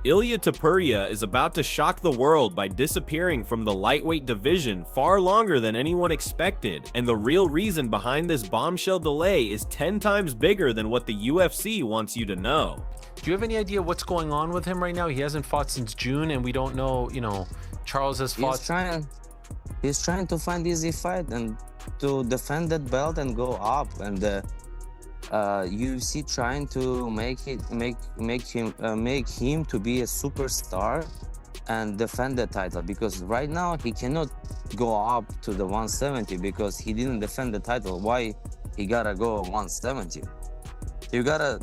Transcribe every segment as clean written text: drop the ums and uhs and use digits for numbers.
Ilia Topuria is about to shock the world by disappearing from the lightweight division far longer than anyone expected, and the real reason behind this bombshell delay is 10 times bigger than what the UFC wants you to know. Do you have any idea what's going on with him right now? He hasn't fought since June, and we don't know, Charles has fought. He's trying to find easy fight and to defend that belt and go up, and UFC trying to make him to be a superstar and defend the title, because right now he cannot go up to the 170 because he didn't defend the title. Why he gotta go 170? You gotta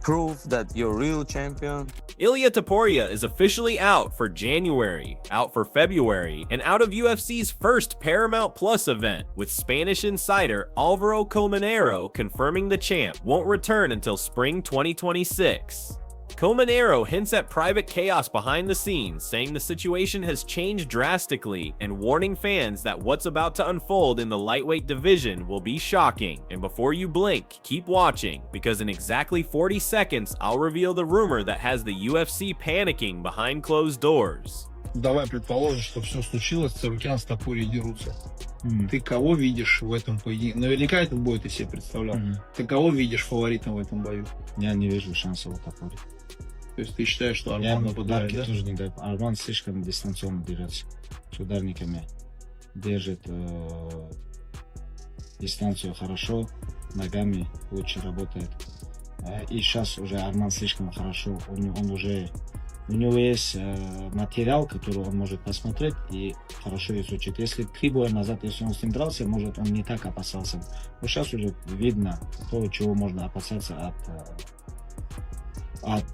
prove that you're real champion. Ilia Topuria is officially out for January, out for February, and out of UFC's first Paramount Plus event, with Spanish insider Alvaro Colmenero confirming the champ won't return until spring 2026. Colmenero hints at private chaos behind the scenes, saying the situation has changed drastically and warning fans that what's about to unfold in the lightweight division will be shocking. And before you blink, keep watching, because in exactly 40 seconds, I'll reveal the rumor that has the UFC panicking behind closed doors. Давай предположим, что все случилось, Tsarukyan с Topuria дерутся. Ты кого видишь в этом поединке? Наверняка этот бой ты себе представлял. Ты кого видишь фаворитом в этом бою? Я не вижу шансов у Topuria. То есть ты считаешь, что Арман нападает, да? Тоже не дает. Арман слишком дистанционно дерется. С ударниками держит дистанцию хорошо, ногами лучше работает. И сейчас уже Арман слишком хорошо. У него есть материал, который он может посмотреть и хорошо изучить. Если 3 боя назад, если он с ним дрался, может, он не так опасался. Но сейчас уже видно то, чего можно опасаться от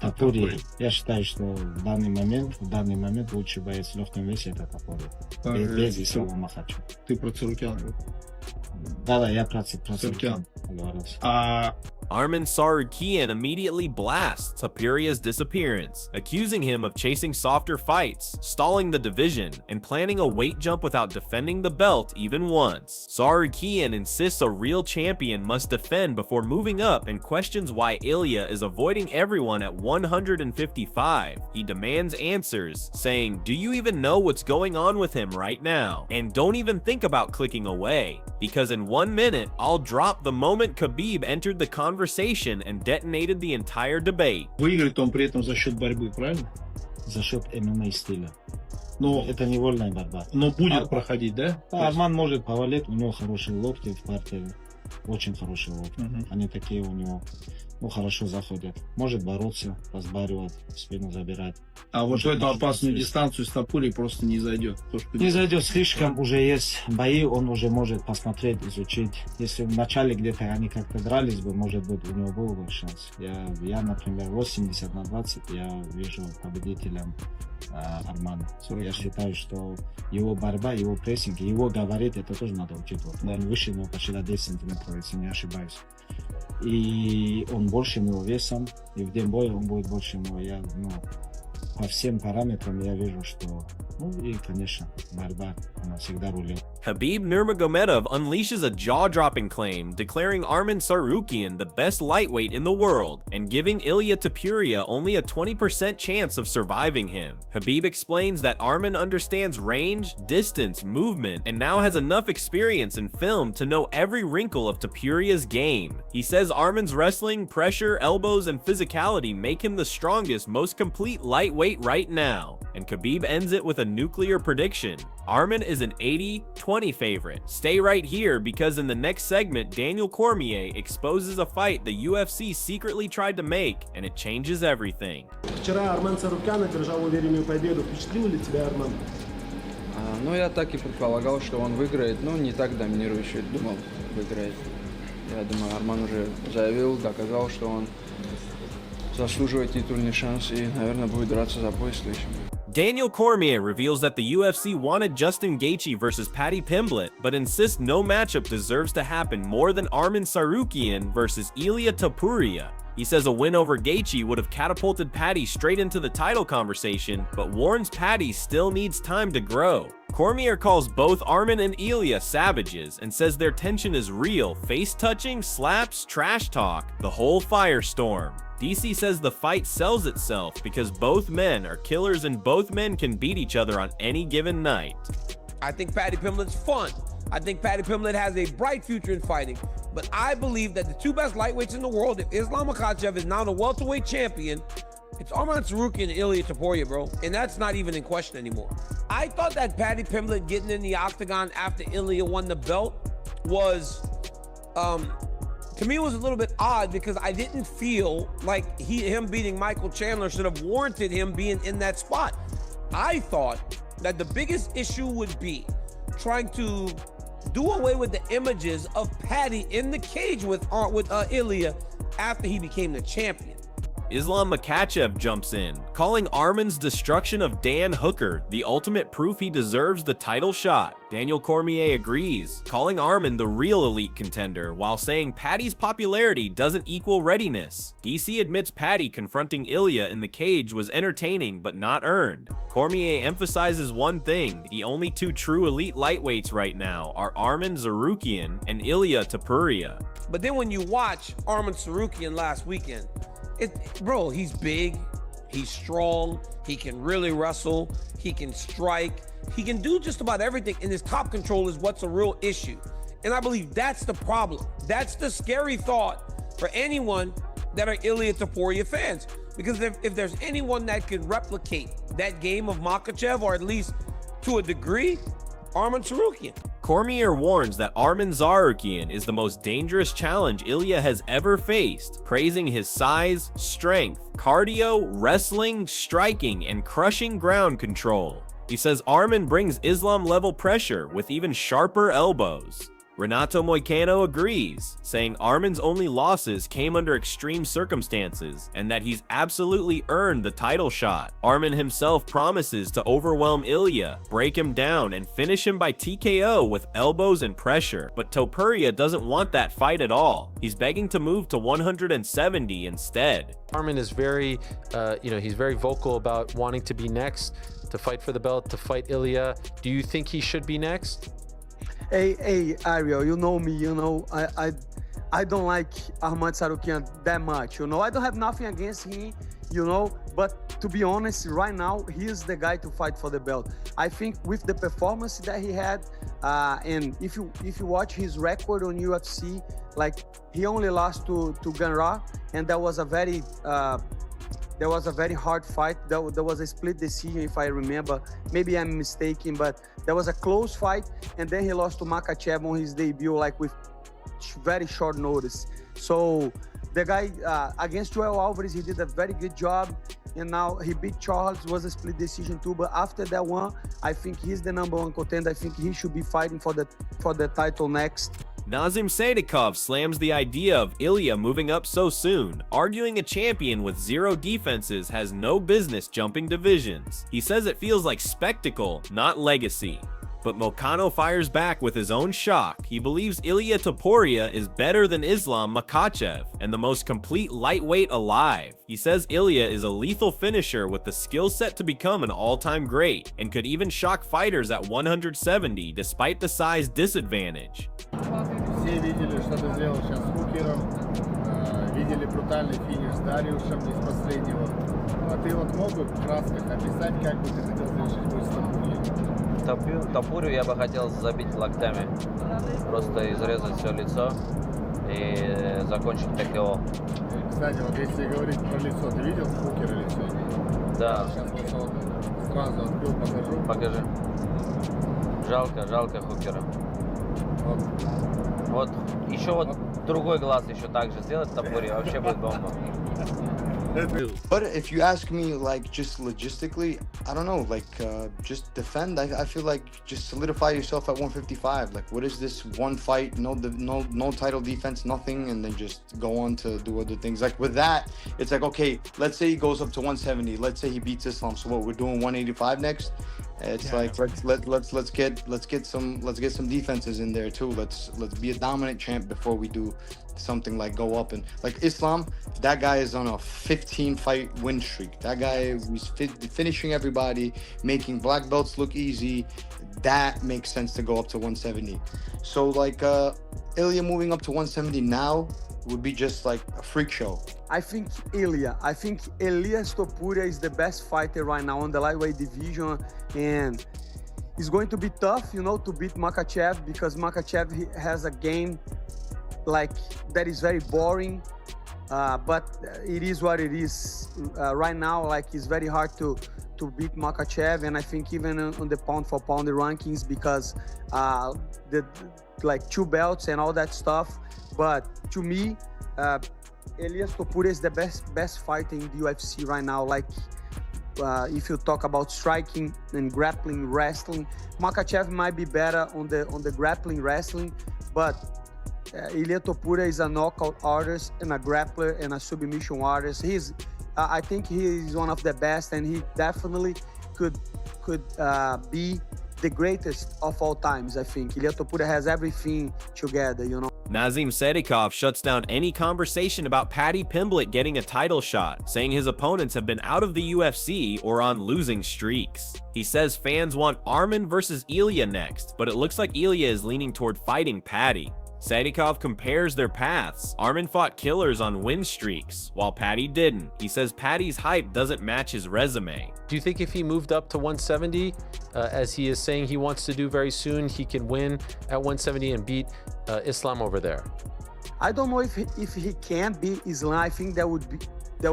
Topuria. Я считаю, что в данный момент лучший боец в легком весе это Topuria. Без Исава Махачу. Ты про Tsarukyan? Да, я про Tsarukyan говорил. Arman Tsarukyan immediately blasts Topuria's disappearance, accusing him of chasing softer fights, stalling the division, and planning a weight jump without defending the belt even once. Tsarukyan insists a real champion must defend before moving up and questions why Ilia is avoiding everyone at 155. He demands answers, saying, "Do you even know what's going on with him right now? And don't even think about clicking away, because in 1 minute, I'll drop the moment Khabib entered the conversation and detonated the entire debate." Выиграет он при этом за счет борьбы, правильно? За счет ММА стиля. Но это не вольная борьба. Но будет проходить, да? Арман может повалить, у него хорошие локти в партере. Очень хорошие локти. Они такие у него, хорошо заходят. Может бороться, разбаривать, спину забирать. А вот в эту опасную дистанцию с Topuria просто не зайдет. Не зайдет, слишком уже есть бои, он уже может посмотреть, изучить. Если в начале где-то они как-то дрались бы, может быть, у него был бы шанс. Я, например, 80/20, я вижу победителем Армана. Я считаю, что его борьба, его прессинг, его говорить, это тоже надо учитывать. Он выше него почти на 10 сантиметров, если не ошибаюсь. И он больше него весом, и в день боя он будет больше него. По всем параметрам я вижу, что, и, конечно, борьба, она всегда рулет. Khabib Nurmagomedov unleashes a jaw-dropping claim, declaring Arman Tsarukyan the best lightweight in the world, and giving Ilia Topuria only a 20% chance of surviving him. Khabib explains that Arman understands range, distance, movement, and now has enough experience in film to know every wrinkle of Topuria's game. He says Arman's wrestling, pressure, elbows, and physicality make him the strongest, most complete lightweight right now. And Khabib ends it with a nuclear prediction. Arman is an 80-20 favorite. Stay right here, because in the next segment, Daniel Cormier exposes a fight the UFC secretly tried to make, and it changes everything. Вчера Арман Tsarukyan одержал уверенную победу. Впечатлил ли тебя Арман? Я так и предполагал, что он выиграет, но не так доминирующе думал выиграет. Я думаю, Арман уже заявил, доказал, что он заслуживает титульный шанс и, наверное, будет драться за пояс следующим. Daniel Cormier reveals that the UFC wanted Justin Gaethje versus Paddy Pimblett, but insists no matchup deserves to happen more than Arman Tsarukyan versus Ilia Topuria. He says a win over Gaethje would have catapulted Paddy straight into the title conversation, but warns Paddy still needs time to grow. Cormier calls both Arman and Ilia savages and says their tension is real, face-touching, slaps, trash talk, the whole firestorm. DC says the fight sells itself because both men are killers and both men can beat each other on any given night. I think Paddy Pimblett's fun. I think Paddy Pimblett has a bright future in fighting. But I believe that the two best lightweights in the world, if Islam Makhachev is now the welterweight champion, it's Arman Tsarukyan and Ilia Topuria, bro. And that's not even in question anymore. I thought that Paddy Pimblett getting in the octagon after Ilia won the belt was, to me, it was a little bit odd because I didn't feel like him beating Michael Chandler should have warranted him being in that spot. I thought that the biggest issue would be trying to do away with the images of Paddy in the cage with Ilia after he became the champion. Islam Makhachev jumps in, calling Arman's destruction of Dan Hooker the ultimate proof he deserves the title shot. Daniel Cormier agrees, calling Arman the real elite contender, while saying Paddy's popularity doesn't equal readiness. DC admits Paddy confronting Ilia in the cage was entertaining but not earned. Cormier emphasizes one thing: the only two true elite lightweights right now are Arman Tsarukyan and Ilia Topuria. But then when you watch Arman Tsarukyan last weekend, bro, he's big, he's strong, he can really wrestle, he can strike, he can do just about everything, and his top control is what's a real issue. And I believe that's the problem. That's the scary thought for anyone that are Ilia Topuria fans. Because if there's anyone that could replicate that game of Makhachev, or at least to a degree, Arman Tsarukyan. Cormier warns that Arman Tsarukyan is the most dangerous challenge Ilia has ever faced, praising his size, strength, cardio, wrestling, striking, and crushing ground control. He says Arman brings Islam-level pressure with even sharper elbows. Renato Moicano agrees, saying Arman's only losses came under extreme circumstances and that he's absolutely earned the title shot. Arman himself promises to overwhelm Ilia, break him down, and finish him by TKO with elbows and pressure, but Topuria doesn't want that fight at all. He's begging to move to 170 instead. Arman is very, he's very vocal about wanting to be next, to fight for the belt, to fight Ilia. Do you think he should be next? Hey, Ariel, you know me, I don't like Arman Tsarukyan that much, I don't have nothing against him, but to be honest, right now, he is the guy to fight for the belt. I think with the performance that he had, and if you watch his record on UFC, like, he only lost to Ganra, and that was a very hard fight. There was a split decision, if I remember. Maybe I'm mistaken, but there was a close fight, and then he lost to Makhachev on his debut, like with very short notice. So the guy against Joel Alvarez, he did a very good job, and now he beat Charles. Was a split decision too, but after that one, I think he's the #1 contender. I think he should be fighting for the title next. Nazim Sadykhov slams the idea of Ilia moving up so soon, arguing a champion with 0 defenses has no business jumping divisions. He says it feels like spectacle, not legacy. But Moicano fires back with his own shock. He believes Ilia Topuria is better than Islam Makhachev and the most complete lightweight alive. He says Ilia is a lethal finisher with the skill set to become an all-time great and could even shock fighters at 170 despite the size disadvantage. Все видели, что ты сделал сейчас с Хукером, видели брутальный финиш с Дариушем из последнего. А ты вот мог бы в красках описать, как бы ты хотел завершить бой с Топурью? Топурию я бы хотел забить локтями, просто изрезать все лицо и закончить ТКО. Кстати, вот если говорить про лицо, ты видел Хукера лицо? Да. Сейчас вот сразу открыл, покажу. Покажи. Жалко Хукера. Вот еще вот другой глаз еще так же сделать Топури, вообще будет бомба. But if you ask me, like, just logistically, I don't know, like, just defend. I feel like just solidify yourself at 155. Like, what is this one fight, no title defense, nothing, and then just go on to do other things. Like with that, it's like, okay, let's say he goes up to 170. Let's say he beats Islam. So what, we're doing 185 next? It's like let's get some defenses in there too. Let's be a dominant champ before we do something like go up. And like Islam, that guy is on a 15 fight win streak. That guy was finishing everybody, making black belts look easy. That makes sense to go up to 170. So like Ilia moving up to 170 now would be just like a freak show. I think Ilia. I think Ilia Topuria is the best fighter right now on the lightweight division, and it's going to be tough, you know, to beat Makhachev because Makhachev has a game like that is very boring, but it is what it is right now. Like it's very hard to beat Makhachev, and I think even on the pound for pound rankings because the like 2 belts and all that stuff. But to me, Ilia Topuria is the best fighter in the UFC right now. Like if you talk about striking and grappling wrestling, Makhachev might be better on the grappling wrestling, but Ilia Topuria is a knockout artist and a grappler and a submission artist. I think he is one of the best, and he definitely could be the greatest of all times. I think Ilia Topuria has everything together, you know. Nazim Sadykhov shuts down any conversation about Paddy Pimblett getting a title shot, saying his opponents have been out of the UFC or on losing streaks. He says fans want Arman versus Ilia next, but it looks like Ilia is leaning toward fighting Paddy. Sadykhov compares their paths. Arman fought killers on win streaks, while Paddy didn't. He says Paddy's hype doesn't match his resume. Do you think if he moved up to 170, as he is saying he wants to do very soon, he can win at 170 and beat Islam over there? I don't know if he can beat Islam. I think that would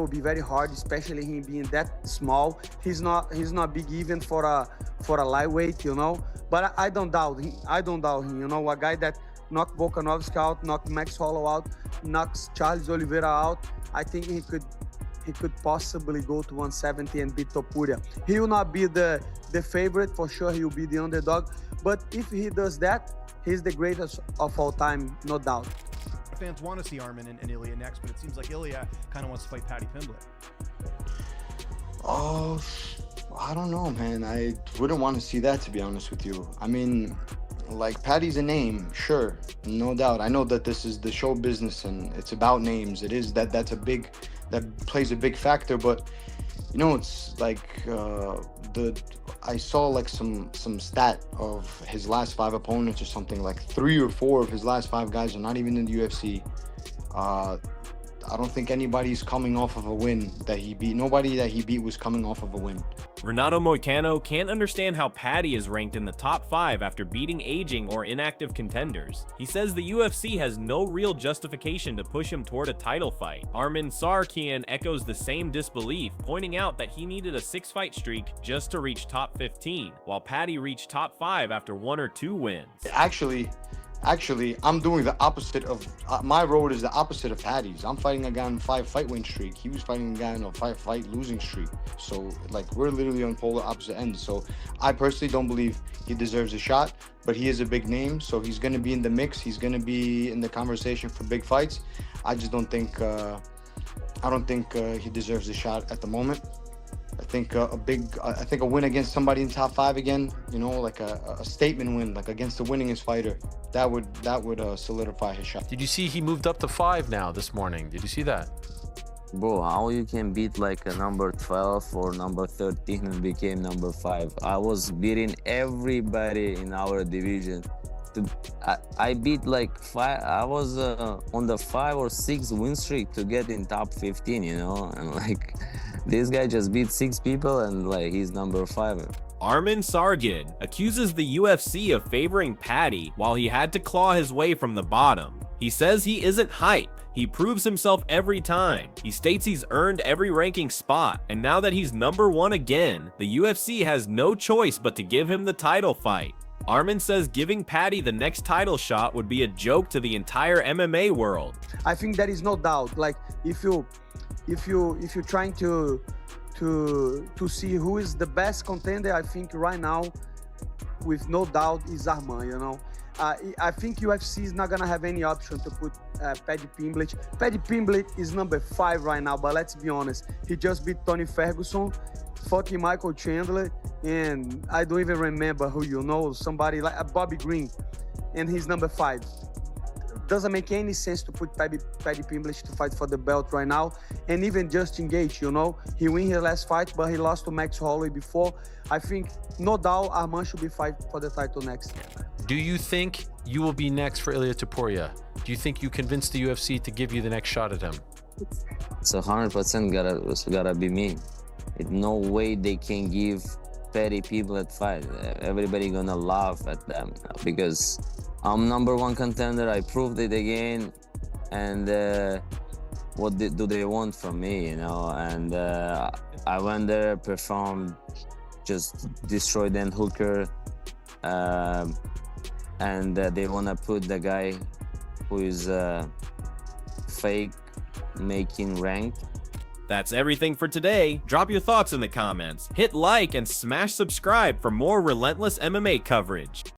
be very hard, especially him being that small. He's not big even for a lightweight, you know. But I don't doubt him. You know, a guy that knocked Volkanovski out, knocked Max Holloway out, knocks Charles Oliveira out. I think he could possibly go to 170 and beat Topuria. He will not be the favorite for sure. He will be the underdog. But if he does that, he's the greatest of all time, no doubt. Fans want to see Arman and Ilia next, but it seems like Ilia kind of wants to fight Paddy Pimblett. Oh, I don't know, man. I wouldn't want to see that, to be honest with you. I mean, like, Paddy's a name, sure, no doubt. I know that this is the show business and it's about names. It is that plays a big factor, but you know, it's like I saw like some stat of his last 5 opponents or something, like 3 or 4 of his last 5 guys are not even in the UFC. I don't think anybody's coming off of a win that he beat. Nobody that he beat was coming off of a win. Renato Moicano can't understand how Paddy is ranked in the top 5 after beating aging or inactive contenders. He says the UFC has no real justification to push him toward a title fight. Arman Tsarukyan echoes the same disbelief, pointing out that he needed a 6-fight streak just to reach top 15, while Paddy reached top 5 after 1 or 2 wins. Actually, I'm doing the opposite of my road is the opposite of Paddy's. I'm fighting a guy on a 5-fight win streak. He was fighting a guy on a 5-fight losing streak. So like we're literally on polar opposite ends. So I personally don't believe he deserves a shot, but he is a big name, so he's going to be in the mix. He's going to be in the conversation for big fights. I just don't think he deserves a shot at the moment. I think a win against somebody in top 5 again, you know, like a statement win, like against the winningest fighter, that would solidify his shot. Did you see he moved up to 5 now this morning? Did you see that? Bro, how you can beat like a number 12 or number 13 and became number 5? I was beating everybody in our division. I beat like 5. I was on the 5 or 6 win streak to get in top 15, you know, and like this guy just beat 6 people and like he's number 5. Arman Tsarukyan accuses the UFC of favoring Paddy while he had to claw his way from the bottom. He says he isn't hype. He proves himself every time. He states he's earned every ranking spot, and now that he's number 1 again, the UFC has no choice but to give him the title fight. Arman says giving Paddy the next title shot would be a joke to the entire MMA world. I think there is no doubt. Like if you're trying to see who is the best contender, I think right now, with no doubt, is Arman. You know, I think UFC is not gonna have any option to put Paddy Pimblett. Paddy Pimblett is number 5 right now, but let's be honest, he just beat Tony Ferguson, fucking Michael Chandler, and I don't even remember who, you know, somebody like Bobby Green, and he's number 5. Doesn't make any sense to put Paddy Pimblett to fight for the belt right now. And even Justin Gaethje, you know, he won his last fight, but he lost to Max Holloway before. I think, no doubt, Arman should be fighting for the title next. Do you think you will be next for Ilia Topuria? Do you think you convinced the UFC to give you the next shot at him? It's 100% gotta be me. It's no way they can give Paddy Pimblett fight. Everybody gonna laugh at them because I'm #1 contender. I proved it again, and what do they want from me, you know? And I went there, performed, just destroyed Dan Hooker, and they wanna put the guy who is fake making rank. That's everything for today. Drop your thoughts in the comments, hit like, and smash subscribe for more relentless MMA coverage.